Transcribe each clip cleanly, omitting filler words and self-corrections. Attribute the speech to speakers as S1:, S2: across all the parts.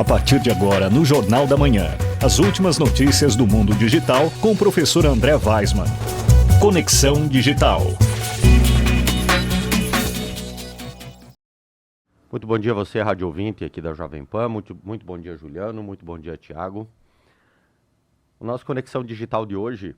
S1: partir de agora no Jornal da Manhã, as últimas notícias do mundo digital com o professor André Weismann. Conexão Digital.
S2: Muito bom dia a você, rádio ouvinte aqui da Jovem Pan. Muito bom dia, Juliano. Muito bom dia, Tiago. O nosso Conexão Digital de hoje,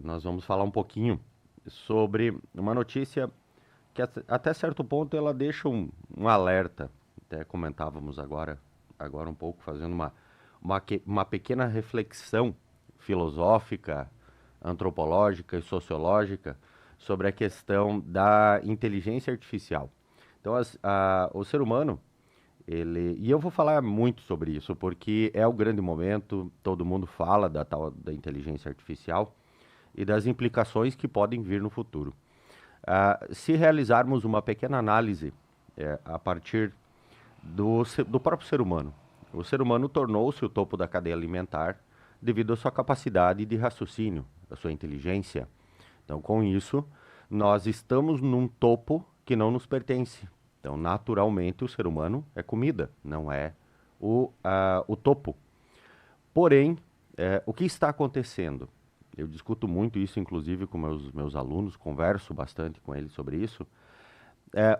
S2: nós vamos falar um pouquinho sobre uma notícia que até certo ponto ela deixa um alerta. Até comentávamos agora um pouco, fazendo uma pequena reflexão filosófica, antropológica e sociológica sobre a questão da inteligência artificial. Então, o ser humano, e eu vou falar muito sobre isso, porque é o grande momento, todo mundo fala da inteligência artificial e das implicações que podem vir no futuro. Se realizarmos uma pequena análise a partir do próprio ser humano, o ser humano tornou-se o topo da cadeia alimentar devido à sua capacidade de raciocínio, à sua inteligência. Então, com isso, nós estamos num topo que não nos pertence. Então, naturalmente, o ser humano é comida, não é o topo. Porém, o que está acontecendo? Eu discuto muito isso, inclusive, com meus alunos, converso bastante com eles sobre isso.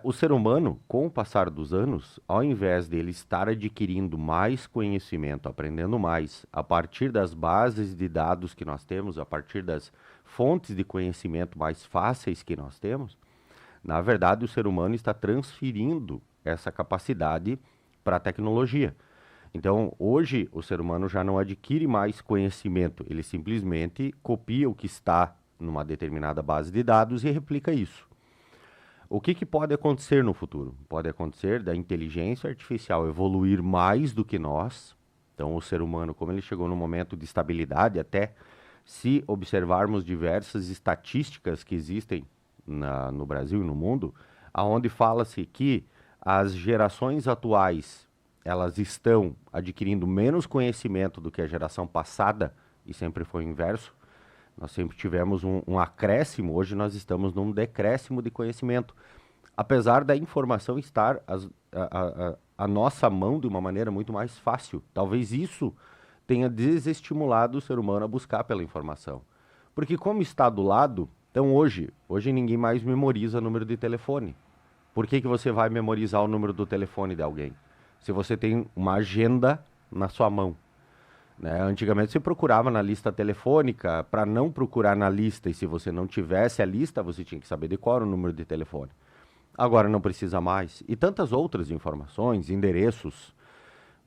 S2: O ser humano, com o passar dos anos, ao invés dele estar adquirindo mais conhecimento, aprendendo mais, a partir das bases de dados que nós temos, a partir das fontes de conhecimento mais fáceis que nós temos, na verdade, o ser humano está transferindo essa capacidade para a tecnologia. Então, hoje, o ser humano já não adquire mais conhecimento, ele simplesmente copia o que está numa determinada base de dados e replica isso. O que pode acontecer no futuro? Pode acontecer da inteligência artificial evoluir mais do que nós. Então, o ser humano, como ele chegou num momento de estabilidade, até se observarmos diversas estatísticas que existem no Brasil e no mundo, onde fala-se que as gerações atuais elas estão adquirindo menos conhecimento do que a geração passada, e sempre foi o inverso. Nós sempre tivemos um acréscimo, hoje nós estamos num decréscimo de conhecimento. Apesar da informação estar à nossa mão de uma maneira muito mais fácil. Talvez isso tenha desestimulado o ser humano a buscar pela informação. Porque como está do lado, então hoje ninguém mais memoriza número de telefone. Por que você vai memorizar o número do telefone de alguém? Se você tem uma agenda na sua mão. Né? Antigamente você procurava na lista telefônica, para não procurar na lista, e se você não tivesse a lista, você tinha que saber de qual era o número de telefone. Agora não precisa mais. E tantas outras informações, endereços.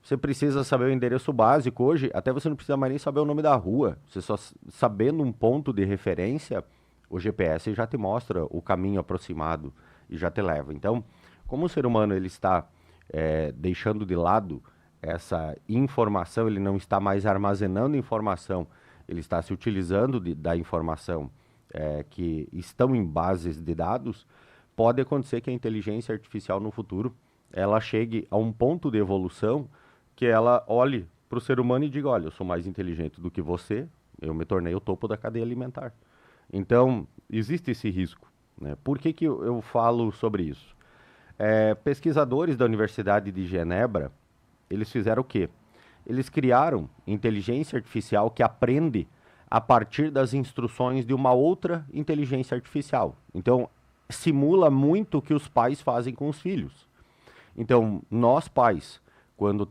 S2: Você precisa saber o endereço básico hoje, até você não precisa mais nem saber o nome da rua. Você só sabendo um ponto de referência, o GPS já te mostra o caminho aproximado e já te leva. Então, como o ser humano ele está deixando de lado essa informação, ele não está mais armazenando informação, ele está se utilizando da informação que estão em bases de dados, pode acontecer que a inteligência artificial no futuro, ela chegue a um ponto de evolução que ela olhe para o ser humano e diga, olha, eu sou mais inteligente do que você, eu me tornei o topo da cadeia alimentar. Então, existe esse risco. Né? Por que eu falo sobre isso? Pesquisadores da Universidade de Genebra, eles fizeram o quê? Eles criaram inteligência artificial que aprende a partir das instruções de uma outra inteligência artificial. Então, simula muito o que os pais fazem com os filhos. Então, nós pais, quando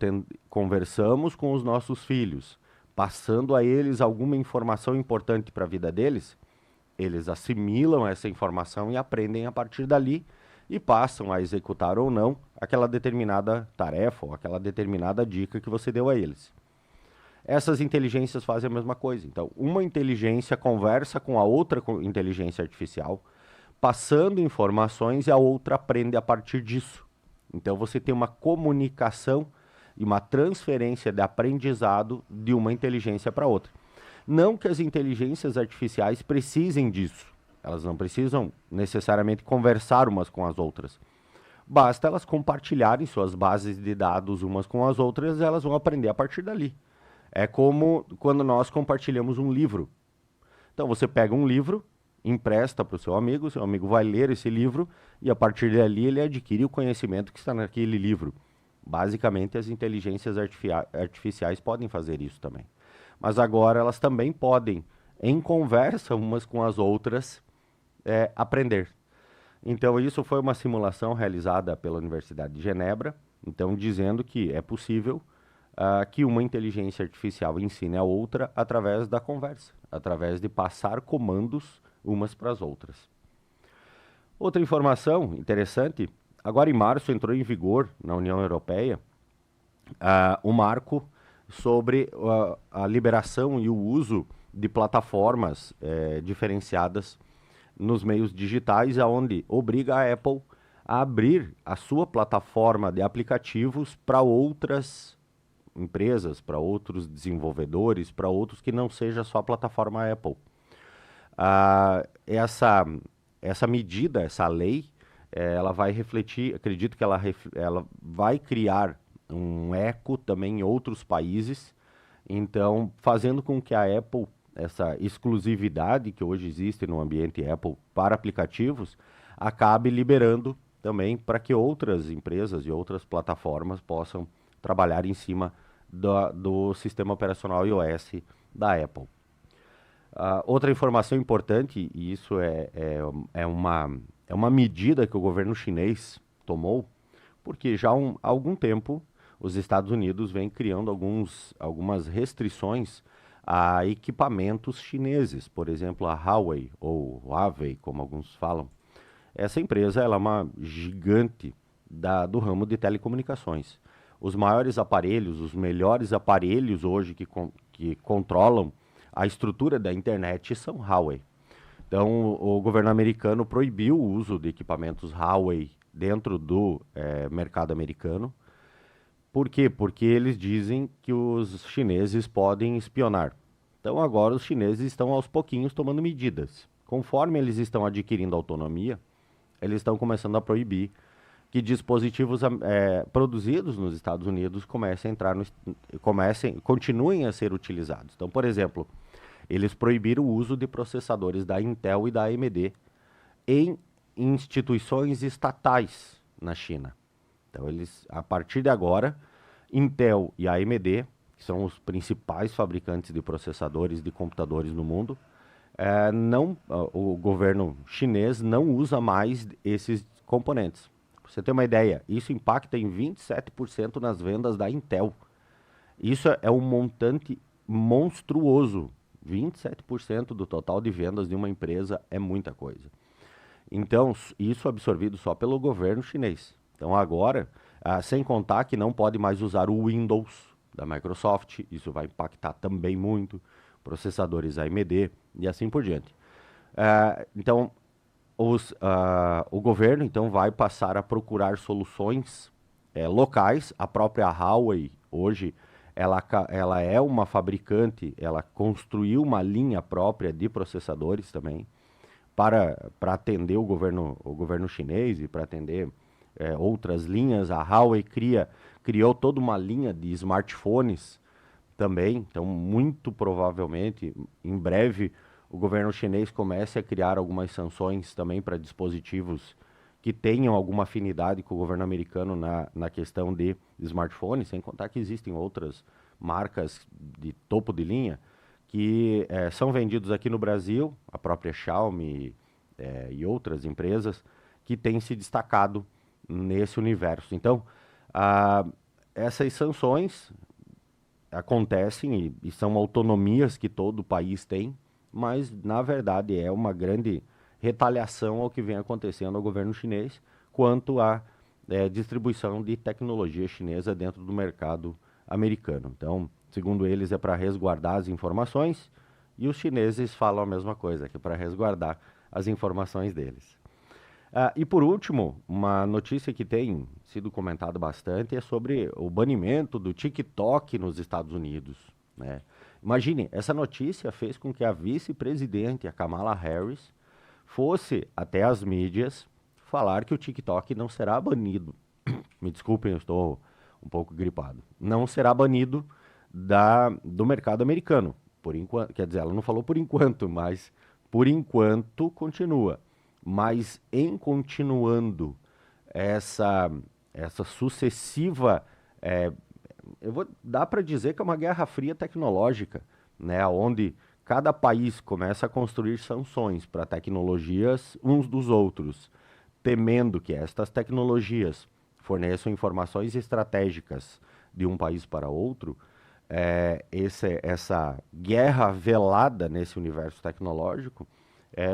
S2: conversamos com os nossos filhos, passando a eles alguma informação importante para a vida deles, eles assimilam essa informação e aprendem a partir dali e passam a executar ou não aquela determinada tarefa ou aquela determinada dica que você deu a eles. Essas inteligências fazem a mesma coisa. Então, uma inteligência conversa com a outra inteligência artificial, passando informações e a outra aprende a partir disso. Então, você tem uma comunicação e uma transferência de aprendizado de uma inteligência para outra. Não que as inteligências artificiais precisem disso. Elas não precisam necessariamente conversar umas com as outras. Basta elas compartilharem suas bases de dados umas com as outras e elas vão aprender a partir dali. É como quando nós compartilhamos um livro. Então você pega um livro, empresta para o seu amigo vai ler esse livro e a partir dali ele adquire o conhecimento que está naquele livro. Basicamente, as inteligências artificiais podem fazer isso também. Mas agora elas também podem, em conversa umas com as outras, aprender. Então, isso foi uma simulação realizada pela Universidade de Genebra, então dizendo que é possível que uma inteligência artificial ensine a outra através da conversa, através de passar comandos umas para as outras. Outra informação interessante, agora em março entrou em vigor na União Europeia o marco sobre a liberação e o uso de plataformas diferenciadas nos meios digitais, aonde obriga a Apple a abrir a sua plataforma de aplicativos para outras empresas, para outros desenvolvedores, para outros que não seja só a plataforma Apple. Essa medida, essa lei, ela vai refletir, acredito que ela vai criar um eco também em outros países, então fazendo com que a Apple, essa exclusividade que hoje existe no ambiente Apple para aplicativos, acabe liberando também para que outras empresas e outras plataformas possam trabalhar em cima do sistema operacional iOS da Apple. Outra informação importante, e isso é uma medida que o governo chinês tomou, porque já há algum tempo os Estados Unidos vêm criando algumas restrições a equipamentos chineses, por exemplo, a Huawei, ou Huawei, como alguns falam. Essa empresa ela é uma gigante do ramo de telecomunicações. Os maiores aparelhos, os melhores aparelhos hoje que controlam a estrutura da internet são Huawei. Então, o governo americano proibiu o uso de equipamentos Huawei dentro do mercado americano. Por quê? Porque eles dizem que os chineses podem espionar. Então, agora os chineses estão aos pouquinhos tomando medidas. Conforme eles estão adquirindo autonomia, eles estão começando a proibir que dispositivos produzidos nos Estados Unidos continuem a ser utilizados. Então, por exemplo, eles proibiram o uso de processadores da Intel e da AMD em instituições estatais na China. Então, a partir de agora, Intel e a AMD, que são os principais fabricantes de processadores de computadores no mundo, o governo chinês não usa mais esses componentes. Pra você ter uma ideia, isso impacta em 27% nas vendas da Intel. Isso é um montante monstruoso. 27% do total de vendas de uma empresa é muita coisa. Então, isso absorvido só pelo governo chinês. Então, agora, sem contar que não pode mais usar o Windows da Microsoft, isso vai impactar também muito, processadores AMD e assim por diante. Então, o governo então vai passar a procurar soluções locais. A própria Huawei, hoje, ela é uma fabricante, ela construiu uma linha própria de processadores também, para atender o governo chinês e para atender outras linhas. A Huawei criou toda uma linha de smartphones também, então muito provavelmente, em breve, o governo chinês comece a criar algumas sanções também para dispositivos que tenham alguma afinidade com o governo americano na questão de smartphones, sem contar que existem outras marcas de topo de linha que são vendidos aqui no Brasil, a própria Xiaomi e outras empresas que têm se destacado nesse universo. Então, essas sanções acontecem e são autonomias que todo país tem, mas, na verdade, é uma grande retaliação ao que vem acontecendo ao governo chinês quanto à distribuição de tecnologia chinesa dentro do mercado americano. Então, segundo eles, é para resguardar as informações, e os chineses falam a mesma coisa, que é para resguardar as informações deles. E por último, uma notícia que tem sido comentada bastante é sobre o banimento do TikTok nos Estados Unidos, né? Imagine, essa notícia fez com que a vice-presidente, a Kamala Harris, fosse até as mídias falar que o TikTok não será banido. Me desculpem, eu estou um pouco gripado. Não será banido do mercado americano. Por enquanto, quer dizer, ela não falou por enquanto, mas por enquanto continua. Mas em continuando essa sucessiva Dá para dizer que é uma guerra fria tecnológica, né, onde cada país começa a construir sanções para tecnologias uns dos outros, temendo que estas tecnologias forneçam informações estratégicas de um país para outro. Essa guerra velada nesse universo tecnológico,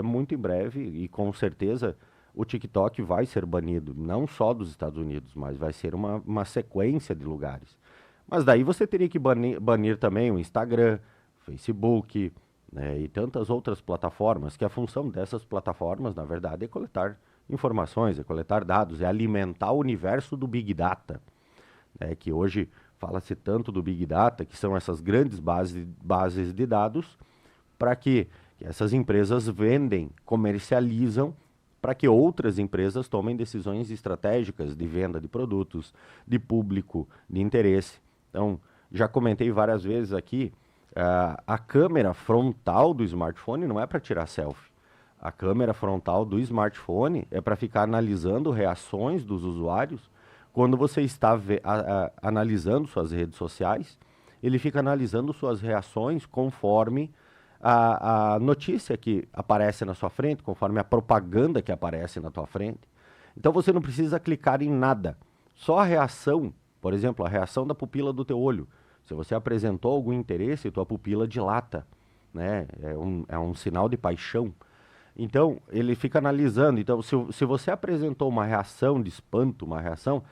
S2: muito em breve, e com certeza o TikTok vai ser banido, não só dos Estados Unidos, mas vai ser uma sequência de lugares. Mas daí você teria que banir também o Instagram, Facebook, né, e tantas outras plataformas, que a função dessas plataformas, na verdade, é coletar informações, é coletar dados, é alimentar o universo do Big Data, né, que hoje fala-se tanto do Big Data, que são essas grandes bases de dados, para que essas empresas vendem, comercializam, para que outras empresas tomem decisões estratégicas de venda de produtos, de público, de interesse. Então, já comentei várias vezes aqui, a câmera frontal do smartphone não é para tirar selfie. A câmera frontal do smartphone é para ficar analisando reações dos usuários. Quando você está analisando suas redes sociais, ele fica analisando suas reações conforme a notícia que aparece na sua frente, conforme a propaganda que aparece na tua frente. Então você não precisa clicar em nada. Só a reação, por exemplo, a reação da pupila do teu olho. Se você apresentou algum interesse, tua pupila dilata, né? É um sinal de paixão. Então, ele fica analisando. Então, se você apresentou uma reação de espanto, uma reação,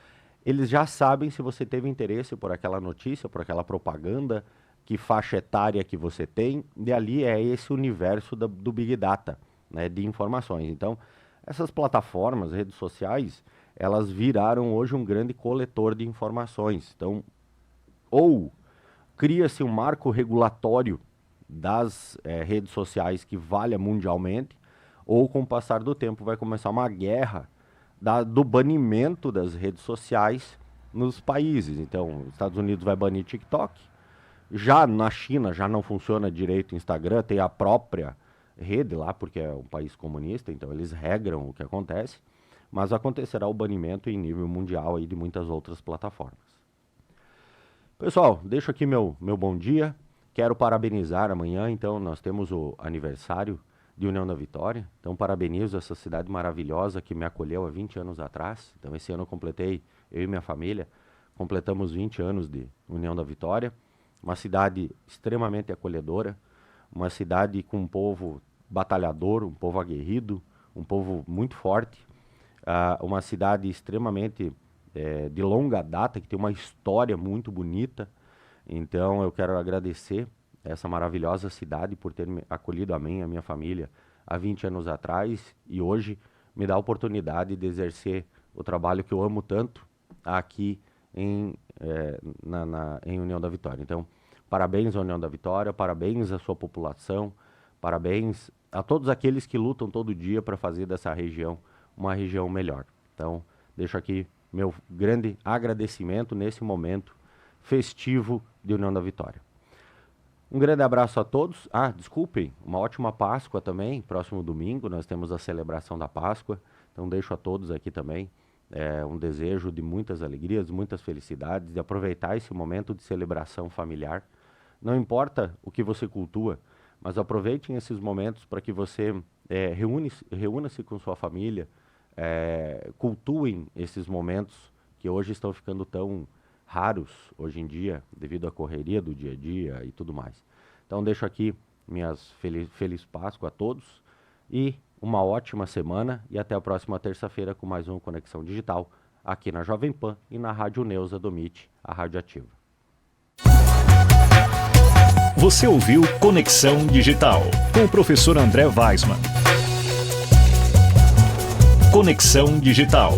S2: eles já sabem se você teve interesse por aquela notícia, por aquela propaganda, que faixa etária que você tem, e ali é esse universo do Big Data, né, de informações. Então, essas plataformas, redes sociais, elas viraram hoje um grande coletor de informações. Então, ou cria-se um marco regulatório das redes sociais que valha mundialmente, ou com o passar do tempo vai começar uma guerra do banimento das redes sociais nos países. Então, os Estados Unidos vai banir TikTok, já na China já não funciona direito o Instagram, tem a própria rede lá, porque é um país comunista, então eles regram o que acontece, mas acontecerá o banimento em nível mundial aí de muitas outras plataformas. Pessoal, deixo aqui meu bom dia, quero parabenizar amanhã, então nós temos o aniversário de União da Vitória, então parabenizo essa cidade maravilhosa que me acolheu há 20 anos atrás, então esse ano eu completei, eu e minha família, completamos 20 anos de União da Vitória, uma cidade extremamente acolhedora, uma cidade com um povo batalhador, um povo aguerrido, um povo muito forte, uma cidade extremamente de longa data, que tem uma história muito bonita. Então eu quero agradecer essa maravilhosa cidade por ter me acolhido a mim e a minha família há 20 anos atrás, e hoje me dá a oportunidade de exercer o trabalho que eu amo tanto aqui em União da Vitória. Então, parabéns à União da Vitória, parabéns à sua população, parabéns a todos aqueles que lutam todo dia para fazer dessa região uma região melhor. Então, deixo aqui meu grande agradecimento nesse momento festivo de União da Vitória. Um grande abraço a todos. Desculpem, uma ótima Páscoa também. Próximo domingo nós temos a celebração da Páscoa. Então deixo a todos aqui também um desejo de muitas alegrias, muitas felicidades, de aproveitar esse momento de celebração familiar. Não importa o que você cultua, mas aproveitem esses momentos para que você reúna-se com sua família, cultuem esses momentos que hoje estão ficando tão raros hoje em dia, devido à correria do dia a dia e tudo mais. Então deixo aqui minhas feliz Páscoa a todos e uma ótima semana, e até a próxima terça-feira com mais um Conexão Digital aqui na Jovem Pan e na Rádio Neuza do MIT, a Rádio Ativa.
S1: Você ouviu Conexão Digital com o professor André Weismann. Conexão Digital.